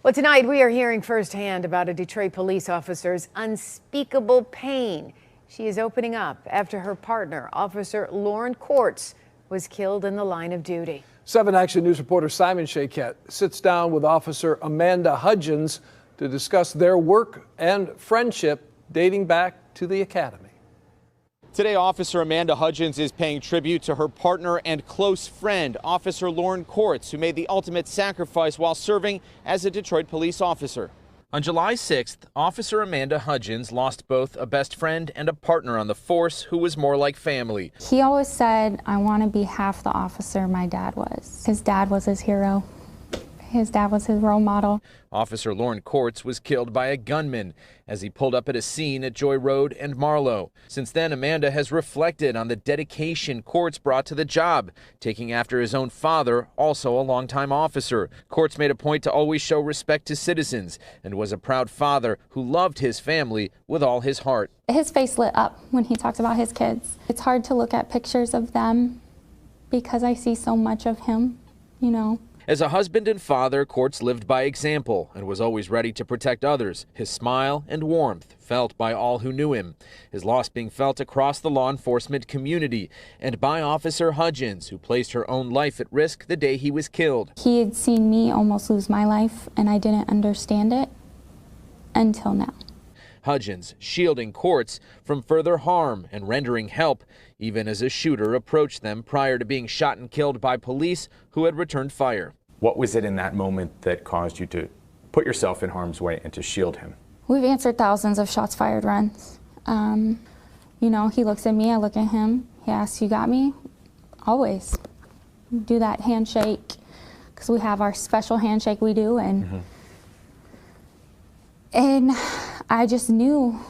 Well, tonight we are hearing firsthand about a Detroit police officer's unspeakable pain. She is opening up after her partner, Officer Lauren Courts, was killed in the line of duty. 7 Action News reporter Simon Shaquette sits down with Officer Amanda Hudgens to discuss their work and friendship dating back to the academy. Today, Officer Amanda Hudgens is paying tribute to her partner and close friend, Officer Lauren Courts, who made the ultimate sacrifice while serving as a Detroit police officer. On July 6th, Officer Amanda Hudgens lost both a best friend and a partner on the force who was more like family. He always said, I want to be half the officer my dad was. His dad was his hero. His dad was his role model. Officer Lauren Courts was killed by a gunman as he pulled up at a scene at Joy Road and Marlowe. Since then, Amanda has reflected on the dedication Courts brought to the job, taking after his own father, also a longtime officer. Courts made a point to always show respect to citizens and was a proud father who loved his family with all his heart. His face lit up when he talked about his kids. It's hard to look at pictures of them because I see so much of him, you know. As a husband and father, Courts lived by example and was always ready to protect others. His smile and warmth felt by all who knew him. His loss being felt across the law enforcement community and by Officer Hudgens, who placed her own life at risk the day he was killed. He had seen me almost lose my life, and I didn't understand it until now. Hudgens shielding Courts from further harm and rendering help, even as a shooter approached them prior to being shot and killed by police who had returned fire. What was it in that moment that caused you to put yourself in harm's way and to shield him? We've answered thousands of shots fired runs. You know, he looks at me, I look at him. He asks, you got me? Always. Do that handshake, because we have our special handshake we do, and I just knew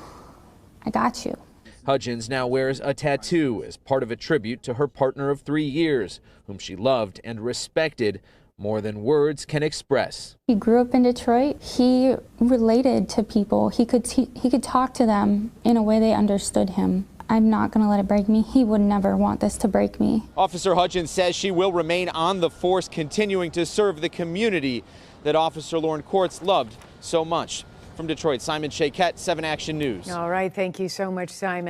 I got you. Hudgens now wears a tattoo as part of a tribute to her partner of 3 years, whom she loved and respected more than words can express. He grew up in Detroit. He related to people. He could talk to them in a way they understood him. I'm not going to let it break me. He would never want this to break me. Officer Hudgens says she will remain on the force, continuing to serve the community that Officer Lauren Courts loved so much. From Detroit, Simon Shaquette, 7 Action News. All right, thank you so much, Simon.